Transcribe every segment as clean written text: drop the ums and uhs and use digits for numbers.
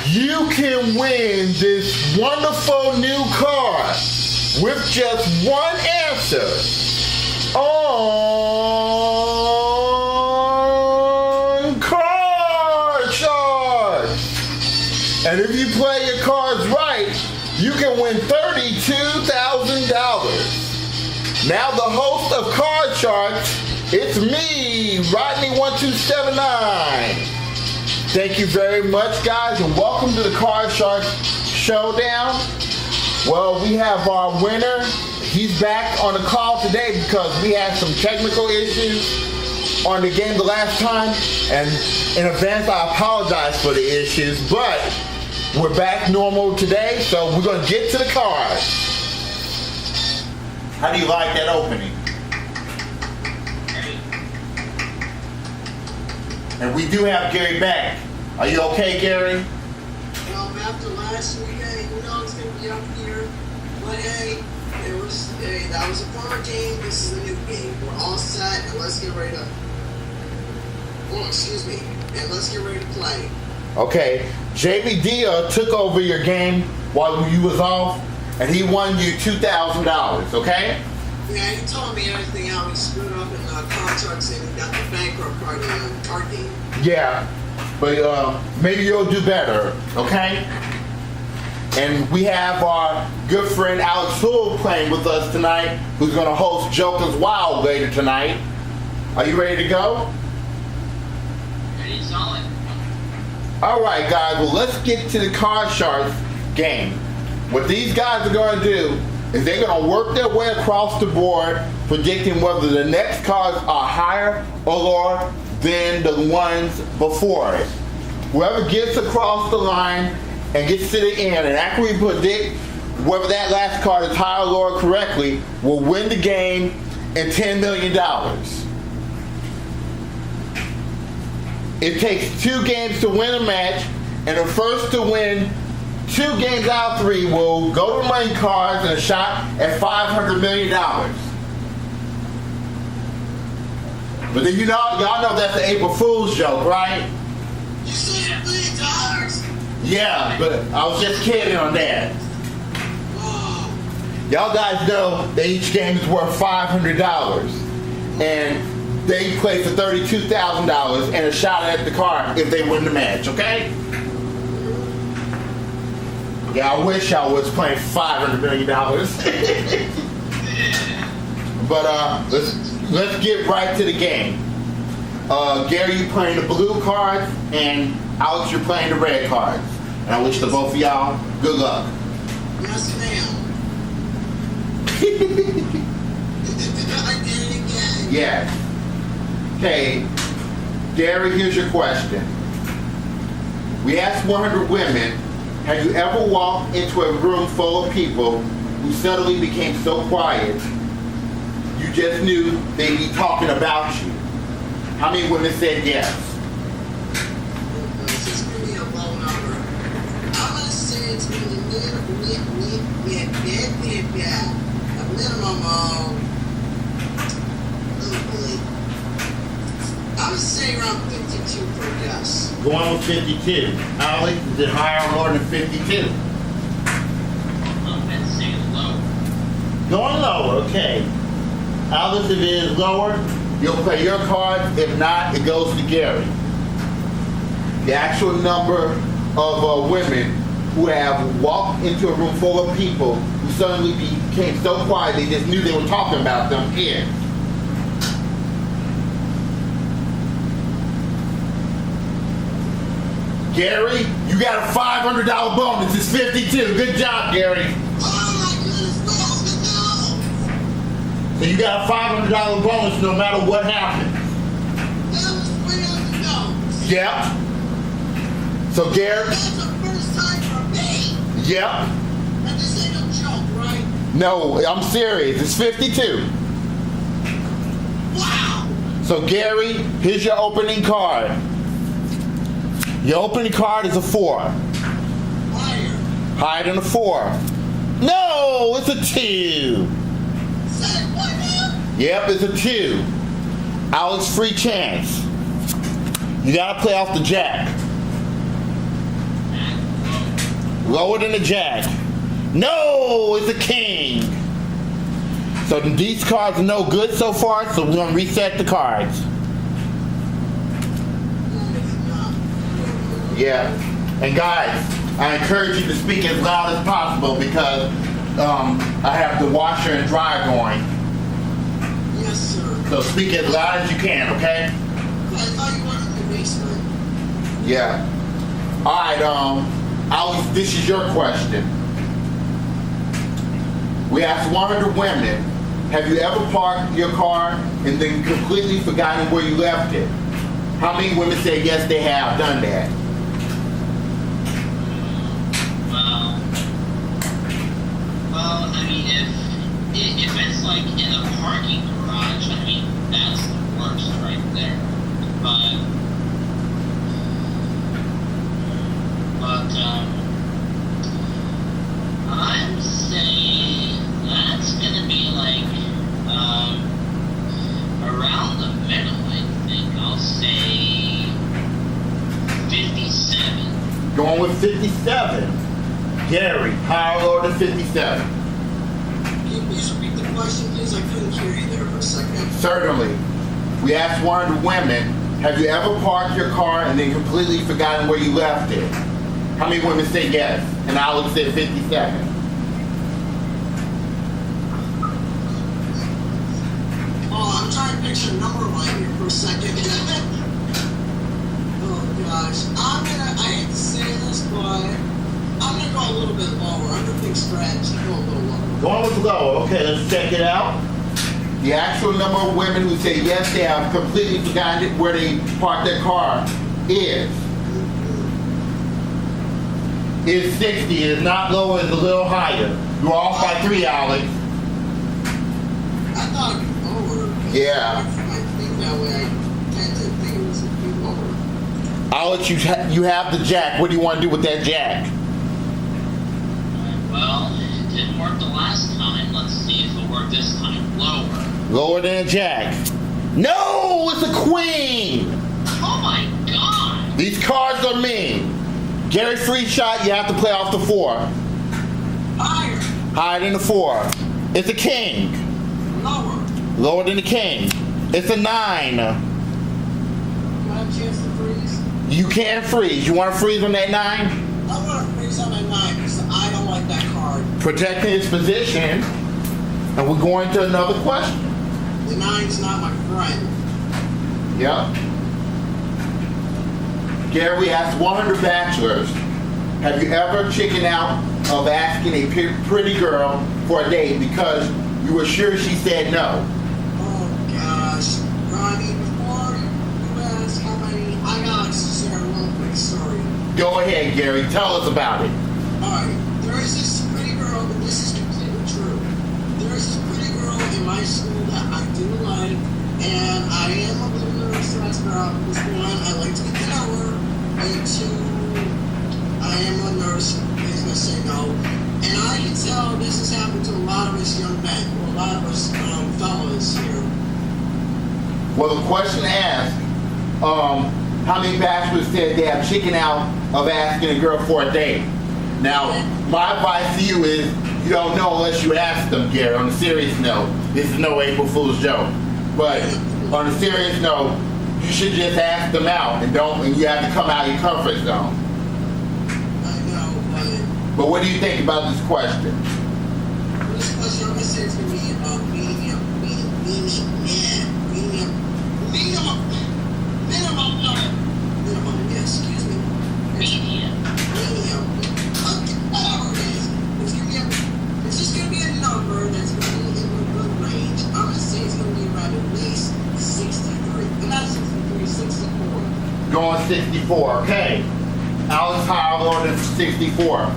you can win this wonderful new car with just one answer on Card Sharks. And if you play your cards right, you can win $32,000. Now the host of Card Sharks, it's me, Rodney1279. Thank you very much, guys, and welcome to the Card Sharks Showdown. Well, we have our winner. He's back on the call today because we had some technical issues on the game the last time, and in advance I apologize for the issues, but we're back normal today, so we're going to get to the cards. How do you like that opening? And we do have Gary back. Are you okay, Gary? Well, after last week, hey, who knows going to be up here? But hey, that was a former game. This is a new game. We're all set, and let's get ready to. Oh, excuse me. And let's get ready to play. Okay, JBD took over your game while you was off, and he won you $2,000. Okay? Yeah, he told me everything how he screwed up in contracts and he got the bankrupt part of the card game. Yeah, but maybe you'll do better. Okay? And we have our good friend Alex Houle playing with us tonight, who's going to host Joker's Wild later tonight. Are you ready to go? Ready, solid. All right, guys. Well, let's get to the Card Sharks game. What these guys are going to do is they're going to work their way across the board, predicting whether the next cards are higher or lower than the ones before it. Whoever gets across the line and gets to the end and accurately predict whether that last card is higher or lower correctly will win the game and $10 million. It takes 2 games to win a match, and the first to win 2 games out of 3 will go to money cards and a shot at $500 million. But then y'all know that's an April Fool's joke, right? You said $1 million? Yeah, but I was just kidding on that. Whoa. Y'all guys know that each game is worth $500, and they play for $32,000 and a shot at the card if they win the match, okay? Yeah, I wish I was playing $500 million. But let's get right to the game. Gary, you're playing the blue cards, and Alex, you're playing the red cards. And I wish to both of y'all good luck. Yes, ma'am. I did it again. Yes. Okay, Gary, here's your question. We asked 100 women, have you ever walked into a room full of people who suddenly became so quiet you just knew they'd be talking about you? How many women said yes? This is going to be a low number. I'm going to say it's going to be a minimum of, I would say around 52 per guess. Going with 52. Alex, is it higher or lower than 52? Let's say low. Going lower, okay. Alex, if it is lower, you'll play your card. If not, it goes to Gary. The actual number of women who have walked into a room full of people who suddenly became so quiet they just knew they were talking about them is. Gary, you got a $500 bonus. It's 52. Good job, Gary. Oh my goodness, So you got a $500 bonus no matter what happens. that was $300. Yep. So Gary, That's the first time for me. yep. And this ain't a joke, right? No, I'm serious. It's 52. Wow. So Gary, here's your opening card. Your opening card is a 4. Higher. Higher than a 4. No, it's a 2. Say what now? Yep, it's a 2. Alex, free chance. You gotta play off the jack. Lower than a jack. No, it's a king. So these cards are no good so far, so we're going to reset the cards. Yeah. And guys, I encourage you to speak as loud as possible because I have the washer and dryer going. Yes, sir. So speak as loud as you can, okay? I thought you wanted the basement. Yeah. Alright, Alex, this is your question. We asked 100 women, have you ever parked your car and then completely forgotten where you left it? How many women say yes, they have done that? Well, I mean, if it's like in a parking garage, I mean, that's the worst right there. But I'm saying that's gonna be like around the middle. I think I'll say 57. Going with 57. Gary, higher or lower than 57? Can you please repeat the question, please? I couldn't hear you there for a second. Certainly. We asked 100 women, have you ever parked your car and then completely forgotten where you left it? How many women say yes? And Alex said 57. Oh, I'm trying to picture a number line here for a second. Oh, gosh. I hate to say this, but I'm going to go a little bit lower. I'm going to think stretch. Go a little lower. Going with lower. Okay, let's check it out. The actual number of women who say yes, they have completely forgotten where they parked their car is 60. It's not lower, it's a little higher. You're off by 3, Alex. I thought it'd be lower. Yeah. I think that way. I tend to think it was a bit lower. Alex, you have the jack. What do you want to do with that jack? Well, it didn't work the last time. Let's see if it'll work this time. Lower. Lower than a jack. No, it's a queen. Oh my god! These cards are mean. Gary, free shot, you have to play off the 4. Higher. Higher than the 4. It's a king. Lower. Lower than the king. It's a 9. Do I have a chance to freeze? You can't freeze. You want to freeze on that 9? I want to freeze on my 9 because I don't like that card. Protecting its position. And we're going to another question. The 9's not my friend. Yep. Gary, we asked 100 bachelors, have you ever chickened out of asking a pretty girl for a date because you were sure she said no? Oh gosh. Ronnie, before you ask how many, I gotta share a little quick story. Go ahead, Gary. Tell us about it. Alright, there is this pretty girl, but this is completely true. There is this pretty girl in my school that I do like, and I am a little nervous to ask her out because 1, I like to get to know her, and 2, I am a nurse, he's gonna say no. And I can tell this has happened to a lot of us young men, or a lot of us fellas here. Well, the question asked, how many bachelors said they have chicken out of asking a girl for a date? Now, my advice to you is you don't know unless you ask them, Gary. On a serious note, this is no April Fool's joke. But on a serious note, you should just ask them out and you have to come out of your comfort zone. I know, But what do you think about this question? this question, I'm gonna say it's gonna be minimum, yes, excuse me. Medium. Medium. Whatever it is. It's just gonna be a number that's gonna be in a good range. I'm gonna say it's gonna be around at least 63. Not 63, 64. Going 64. Okay. Alex higher or than 64?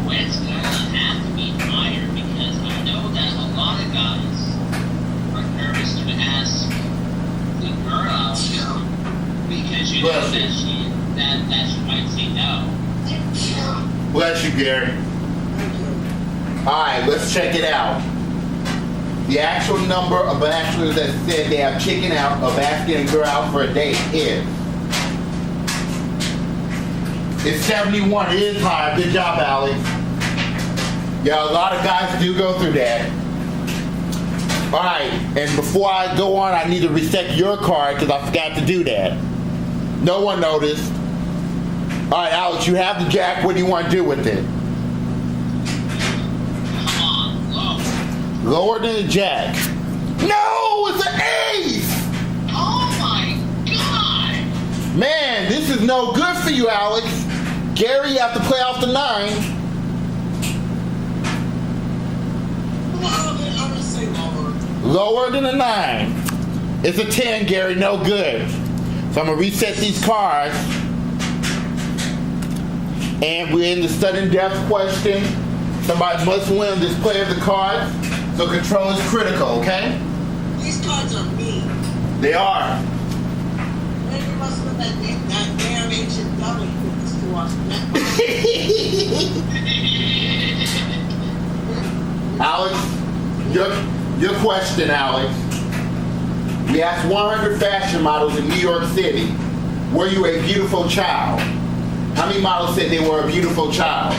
Well, it's gonna have to be higher because I know that a lot of guys are nervous to ask the girl out because you know that she might say no. Bless you, Gary. Alright, let's check it out. The actual number of bachelors that said they have chicken out of asking a girl out for a date is It's 71. It is high. Good job, Alex. Yeah, a lot of guys do go through that. All right, and before I go on, I need to reset your card because I forgot to do that. No one noticed. All right, Alex, you have the jack. What do you want to do with it? Come on, low. Lower than the jack. No, it's an ace. Oh my god! Man, this is no good for you, Alex. Gary, you have to play off the 9. Well, I'm gonna say lower. Lower than a 9. It's a 10, Gary. No good. So I'm gonna reset these cards. And we're in the sudden death question. Somebody must win this play of the cards. So control is critical, okay? These cards are mean. They are. Maybe you must have that damn ancient dummy put this to us. Alex, your question, Alex. We asked 100 fashion models in New York City, were you a beautiful child? How many models said they were a beautiful child?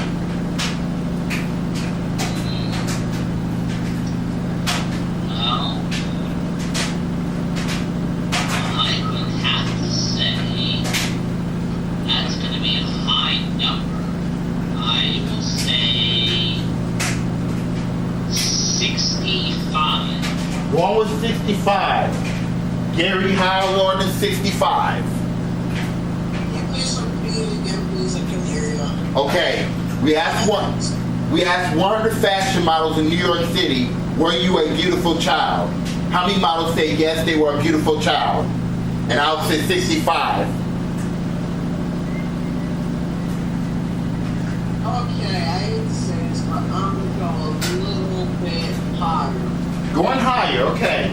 Well, I would have to say that's going to be a high number. I will say 65. One was 65. Gary, higher or lower than 65? Okay, we asked 100 fashion models in New York City, were you a beautiful child? How many models say yes, they were a beautiful child? And I'll say 65. Okay, I hate to say this, but I'm gonna go a little bit higher. Going higher, okay.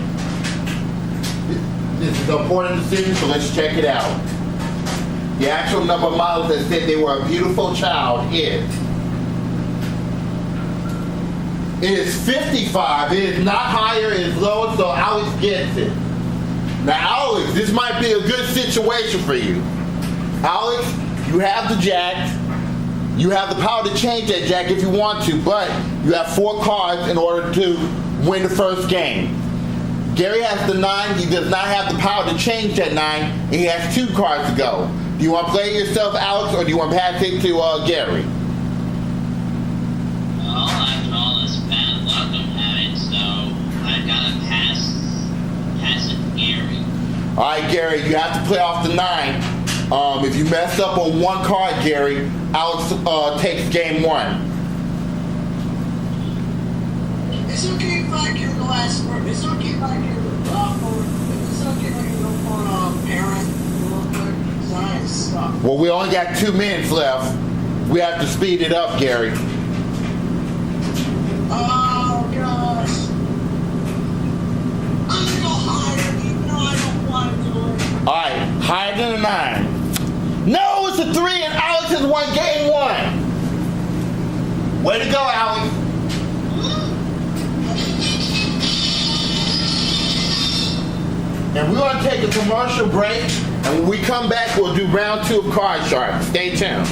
This is an important decision, so let's check it out. The actual number of models that said they were a beautiful child is 55. It is not higher, it is lower, so Alex gets it. Now, Alex, this might be a good situation for you. Alex, you have the jack. You have the power to change that jack if you want to, but you have 4 cards in order to win the first game. Gary has the 9. He does not have the power to change that 9, and he has 2 cards to go. Do you want to play it yourself, Alex, or do you want to pass it to Gary? Well, after all this bad luck I'm having, so I gotta pass it to Gary. All right, Gary, you have to play off the 9. If you mess up on 1 card, Gary, Alex takes game 1. It's okay if I can go ask for. It's okay if I can It's okay if I can go for parent real quick. Science. Well, we only got 2 minutes left. We have to speed it up, Gary. Oh gosh. I'm gonna go higher, even though I don't want to do it. All right, higher than a 9. No, it's a 3, and Alex has won game 1. Way to go, Alex. And we're going to take a commercial break, and when we come back, we'll do round 2 of Card Shark. Stay tuned.